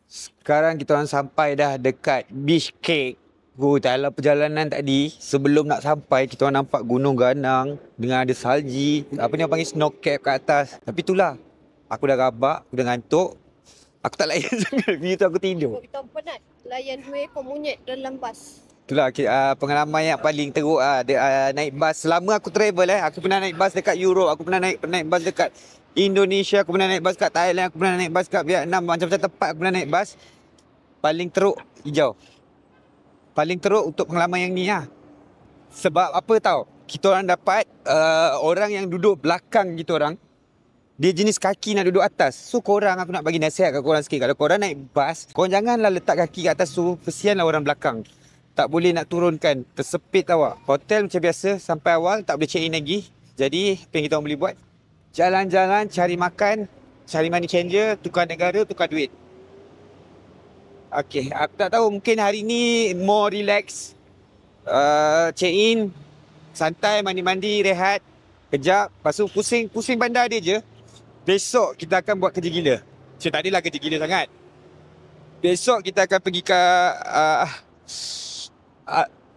Sekarang kita orang sampai dah dekat Bishkek. Dalam perjalanan tadi, sebelum nak sampai, kita orang nampak gunung ganang dengan ada salji. Apa ni orang panggil snow cap kat atas. Tapi itulah, aku dah rabak, aku dah ngantuk. Aku tak layan sangat, bila tu aku tidur. Kita penat layan 2 ekor monyet dalam bas. Itulah pengalaman yang paling teruk naik bas. Selama aku travel aku pernah naik bas dekat Europe, aku pernah naik bas dekat Indonesia, aku pernah naik bas kat Thailand, aku pernah naik bas kat Vietnam, macam-macam tempat aku pernah naik bas. Paling teruk hijau. Paling teruk untuk pengalaman yang ni lah. Sebab apa tahu? Kita orang dapat orang yang duduk belakang kita orang, dia jenis kaki nak duduk atas. So korang, aku nak bagi nasihat kat korang sikit. Kalau korang naik bas, korang janganlah letak kaki kat atas tu. Kesianlah orang belakang. Tak boleh nak turunkan. Tersepit awak. Hotel macam biasa. Sampai awal tak boleh check in lagi. Jadi apa yang kita orang boleh buat? Jalan-jalan, cari makan, cari money changer, tukar negara, tukar duit. Okay, aku tak tahu. Mungkin hari ni more relax. Check in, santai, mandi-mandi, rehat. Kejap. Lepas tu pusing bandar dia je. Besok kita akan buat kerja gila. Macam tak adalah kerja gila sangat. Besok kita akan pergi ke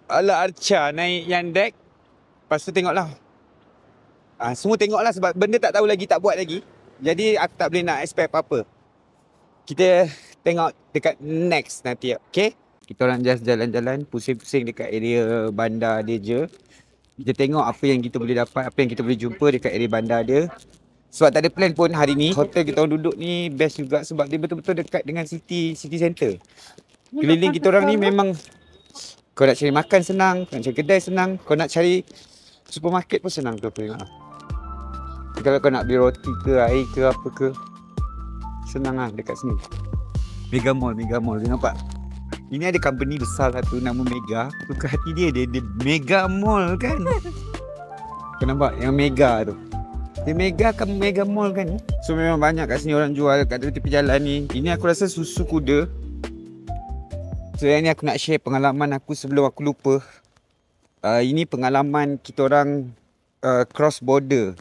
Ala Archa, naik yang deck. Lepas tu tengoklah. Semua tengoklah sebab benda tak tahu lagi, tak buat lagi. Jadi aku tak boleh nak expect apa-apa. Kita tengok dekat next nanti, okay? Kita orang just jalan-jalan, pusing-pusing dekat area bandar dia je. Kita tengok apa yang kita boleh dapat, apa yang kita boleh jumpa dekat area bandar dia. Sebab tak ada plan pun hari ni. Hotel kita orang duduk ni best juga sebab dia betul-betul dekat dengan city center. Keliling kita orang ni memang, kau nak cari makan senang, kau nak cari kedai senang, kau nak cari supermarket pun senang tu apa tengok. Kalau kau nak beli roti ke, air ke, apa ke, senang lah dekat sini. Mega Mall, dia nampak. Ini ada company besar satu nama Mega. Suka hati dia Mega Mall kan. Kau nampak yang Mega tu. Dia Mega Mall kan. So memang banyak kat sini orang jual kat tepi jalan ni. Ini aku rasa susu kuda. So yang ni aku nak share pengalaman aku sebelum aku lupa. Ini pengalaman kita orang cross border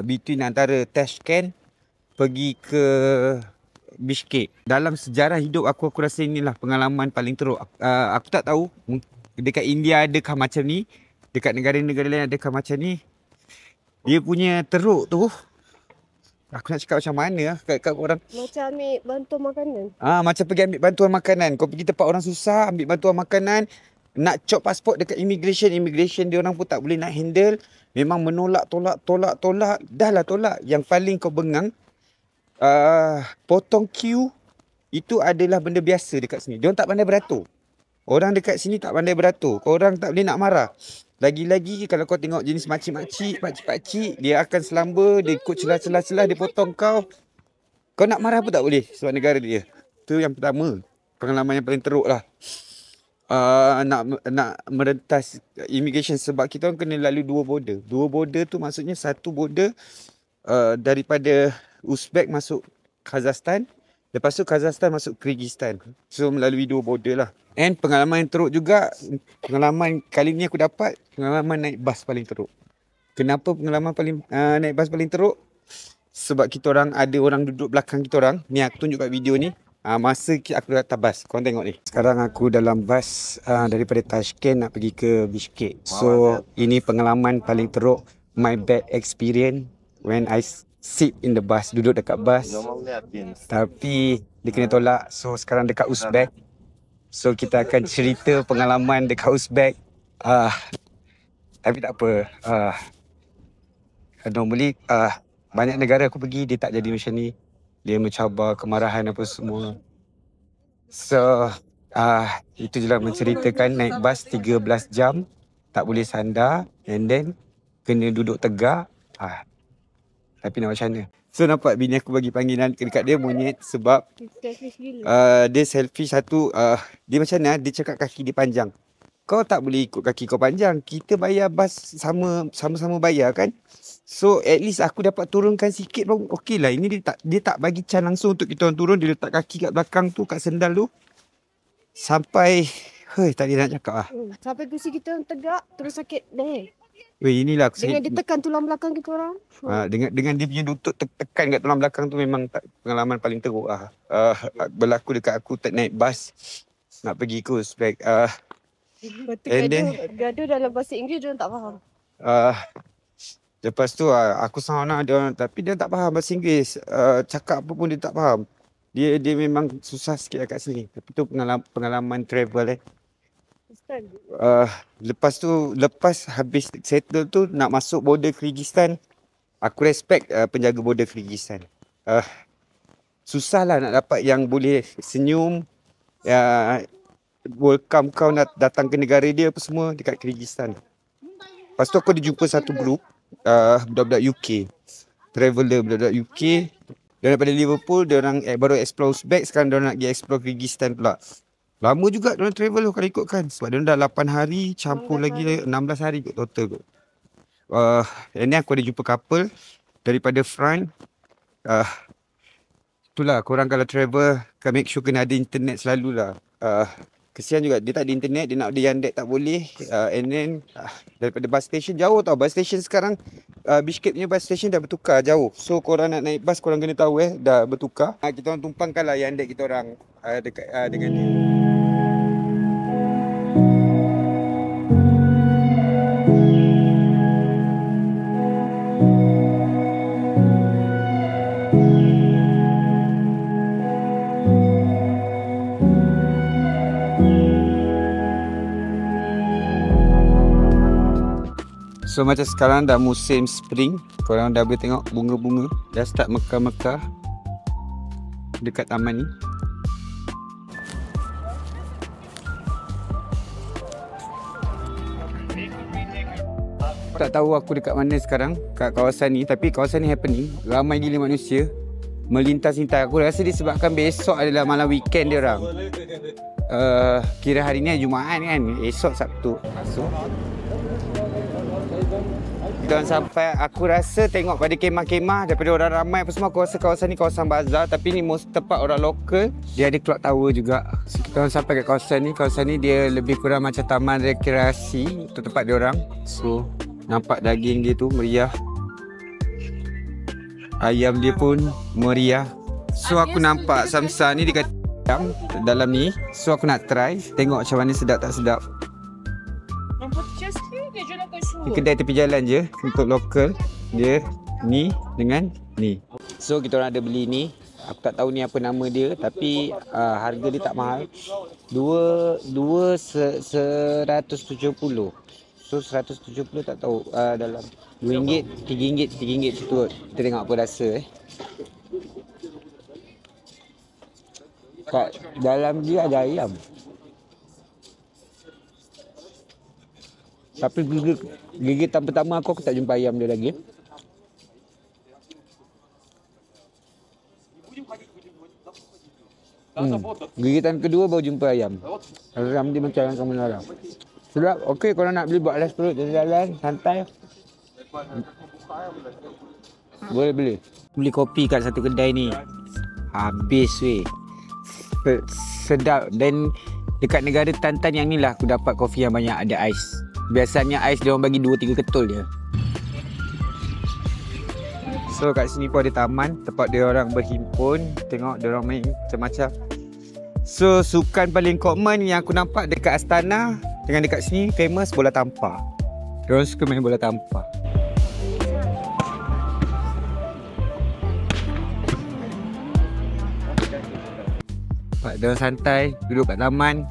between antara Tashkent pergi ke Bishkek. Dalam sejarah hidup aku rasa inilah pengalaman paling teruk. Aku tak tahu dekat India adakah macam ni, dekat negara-negara lain adakah macam ni. Dia punya teruk tu, aku nak cakap macam mana kat orang. Macam ambil bantuan makanan. Macam pergi ambil bantuan makanan. Kau pergi tempat orang susah, ambil bantuan makanan, nak cop pasport dekat immigration dia orang pun tak boleh nak handle. Memang menolak, tolak. Dah lah tolak. Yang paling kau bengang, potong queue itu adalah benda biasa dekat sini. Diorang tak pandai beratur. Orang dekat sini tak pandai beratur. Korang tak boleh nak marah. Lagi-lagi kalau kau tengok jenis makcik-makcik, pakcik-pakcik, dia akan selamba, dia ikut celah-celah, dia potong kau. Kau nak marah pun tak boleh sebab negara dia. Itu yang pertama. Pengalaman yang paling teruk lah. Nak merentas immigration sebab kita orang kena lalu 2 border. 2 border tu maksudnya satu border daripada Uzbek masuk Kazakhstan. Lepas tu Kazakhstan masuk Kyrgyzstan. So melalui 2 border lah. And pengalaman yang teruk juga, pengalaman kali ni aku dapat, pengalaman naik bas paling teruk. Kenapa pengalaman naik bas paling teruk? Sebab kita orang ada orang duduk belakang kita orang. Ni aku tunjuk kat video ni. Masa aku datang bas, korang tengok ni. Sekarang aku dalam bas daripada Tashkent nak pergi ke Bishkek. So ini pengalaman paling teruk. My bad experience when I sit in the bus, duduk dekat bus. Tapi dia kena tolak. So sekarang dekat Uzbek. So kita akan cerita pengalaman dekat Uzbek. Tapi tak apa. Normally banyak negara aku pergi dia tak jadi macam ni. Dia mencabar kemarahan apa semua. So itu je lah menceritakan naik bas 13 jam. Tak boleh sandar. And then kena duduk tegak. Tapi nak macam mana? So nampak bini aku bagi panggilan dekat dia monyet sebab dia selfish satu. Dia macam mana? Dia cakap kaki dia panjang. Kau tak boleh ikut kaki kau panjang. Kita bayar bas sama-sama bayar kan? So at least aku dapat turunkan sikit pun okey lah. Ini dia tak bagi can langsung untuk kita orang turun. Dia letak kaki kat belakang tu, kat sendal tu. Sampai tak boleh nak cakap lah. Sampai kursi kita tegak terus sakit deh. Weh, inilah aku Dengan ditekan tulang belakang kita orang. dengan dia punya lutut tekan kat tulang belakang tu memang pengalaman paling teruk lah. Berlaku dekat aku tak naik bas nak pergi ke Uzbek. Lepas tu And then- gaduh dalam bahasa Inggeris dia orang tak faham. Lepas tu aku sound lah dia orang, tapi dia tak faham bahasa Inggeris. Cakap apa pun dia tak faham. Dia memang susah sikit kat sini. Tapi tu pengalaman travel Ustaz. Lepas habis settle tu nak masuk border Kyrgyzstan, aku respect penjaga border Kyrgyzstan. Susah lah nak dapat yang boleh senyum, welcome kau nak datang ke negara dia apa semua dekat Kyrgyzstan. Lepas tu aku ada jumpa satu grup budak-budak UK, traveller budak-budak UK. Daripada Liverpool, dia orang baru explore Uzbek, sekarang dia orang nak pergi explore Kyrgyzstan pula. Lama juga dia orang travel kalau ikutkan. Sebab dia orang dah 8 hari, campur lagi 16 hari kot total kot. And then aku ada jumpa couple daripada front. Itulah, korang kalau travel, make sure kena ada internet selalulah. Kesian juga, dia tak ada internet, dia nak ada Yandex tak boleh. And then, daripada bus station, jauh tau. Bus station sekarang, Bishkek punya bus station dah bertukar jauh. So, korang nak naik bus, korang kena tahu dah bertukar. Kita orang tumpangkanlah Yandex kita orang dekat dengan dia. So macam sekarang dah musim spring, korang dah boleh tengok bunga-bunga dah start mekar-mekar dekat taman ni. Tak tahu aku dekat mana sekarang kat kawasan ni, tapi kawasan ni happening, ramai gila manusia melintas-lintas. Aku rasa disebabkan besok adalah malam weekend dia orang. Kira hari ni Jumaat kan, esok Sabtu. So kita orang sampai, aku rasa tengok pada kemah-kemah daripada orang ramai apa semua, aku rasa kawasan ni kawasan bazar, tapi ni most tepat orang lokal, dia ada clock tower juga. So, kita orang sampai kat kawasan ni dia lebih kurang macam taman rekreasi, tu tempat dia orang. So nampak daging dia tu meriah, ayam dia pun meriah. So aku nampak samsa ni dekat dalam ni, so aku nak try tengok macam mana sedap tak sedap. Ni kedai tepi jalan je untuk lokal. Dia ni dengan ni. So kita orang ada beli ni. Aku tak tahu ni apa nama dia, tapi harga dia tak mahal. Dua 170. So 170 tak tahu dalam RM2, RM3 situ. Kita tengok apa rasa Kat dalam dia ada ayam. Tapi gigitan pertama aku tak jumpa ayam dia lagi. Gigitan kedua baru jumpa ayam. Ayam dia macam yang kamu larang. Sedap. Okey, kalau nak beli buat alas perut jalan-jalan santai, boleh beli. Beli kopi kat satu kedai ni, habis weh. Sedap. Dan dekat negara Tantan yang ni lah aku dapat kopi yang banyak ada ais. Biasanya ais dia orang bagi 2-3 ketul je. So kat sini pun ada taman tempat dia orang berhimpun, tengok dia orang main macam-macam. So sukan paling common yang aku nampak dekat Astana dengan dekat sini famous bola tampar. Dia orang suka main bola tampar. Dia orang santai duduk kat taman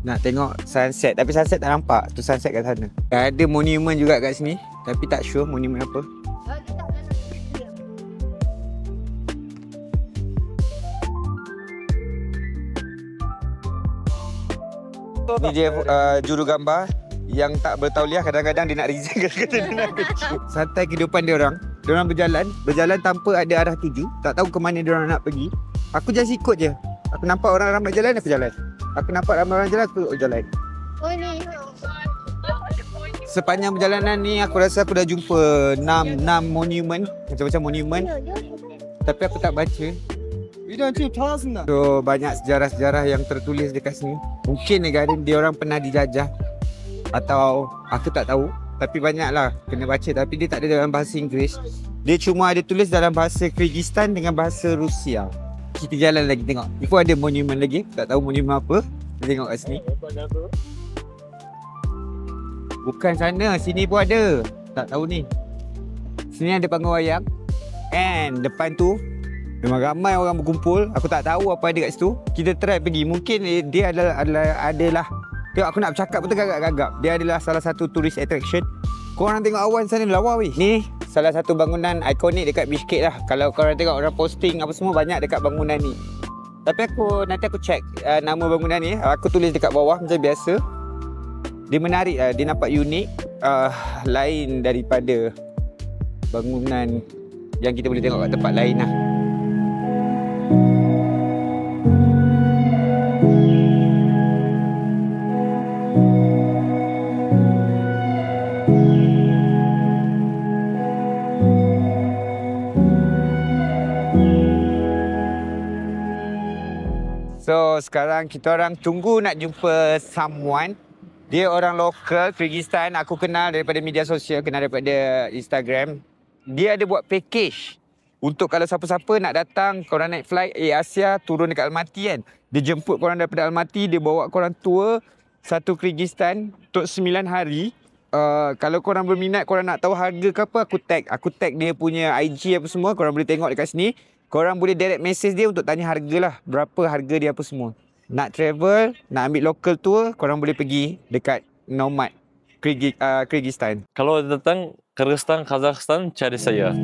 nak tengok sunset, tapi sunset tak nampak. Tu sunset kat sana. Ada monumen juga kat sini, tapi tak sure monumen apa. Ni dia juru gambar yang tak bertauliah, kadang-kadang dia nak resign, kadang-kadang dia nak kecil. Santai kehidupan dia orang. Dia orang berjalan tanpa ada arah tuju, tak tahu ke mana dia orang nak pergi. Aku just ikut je. Aku nampak orang ramai jalan, aku jalan. Aku nampak ramai orang jalan, aku jalan. Oh ni. Sepanjang perjalanan ni aku rasa aku dah jumpa 6 monumen, macam-macam monumen. Tapi aku tak baca. So banyak sejarah-sejarah yang tertulis dekat sini. Mungkin negara dia orang pernah dijajah. atau aku tak tahu. Tapi banyaklah kena baca, tapi dia tak ada dalam bahasa Inggeris. Dia cuma ada tulis dalam bahasa Kyrgyzstan dengan bahasa Rusia. Kita jalan lagi tengok. Before ada monumen lagi, tak tahu monumen apa. Kita tengok kat sini. Bukan sana, sini pun ada. Tak tahu ni. Sini ada panggung wayang. And depan tu memang ramai orang berkumpul. Aku tak tahu apa ada kat situ. Kita try pergi. Mungkin dia adalah tengok, aku nak bercakap betul gagap-gagap. Dia adalah salah satu tourist attraction. Korang tengok awan sana lawa weh. Ni salah satu bangunan ikonik dekat Bishkek lah. Kalau korang tengok orang posting apa semua, banyak dekat bangunan ni. Tapi nanti aku check nama bangunan ni. Aku tulis dekat bawah macam biasa. Dia menarik lah. Dia nampak unik. Lain daripada bangunan yang kita boleh tengok kat tempat lain lah. So sekarang kita orang tunggu nak jumpa someone. Dia orang lokal Kyrgyzstan. Aku kenal daripada media sosial, kenal daripada Instagram. Dia ada buat package untuk kalau siapa-siapa nak datang, korang naik flight Asia turun dekat Almaty kan. Dia jemput korang daripada Almaty, dia bawa korang tour satu Kyrgyzstan untuk 9 hari. Kalau korang berminat, korang nak tahu harga ke apa, aku tag dia punya IG apa semua. Korang boleh tengok dekat sini. Korang boleh direct message dia untuk tanya harga lah. Berapa harga dia apa semua. Nak travel, nak ambil local tour, korang boleh pergi dekat Nomad Kyrgyzstan. Kalau datang Kyrgyzstan, Kazakhstan, cari saya.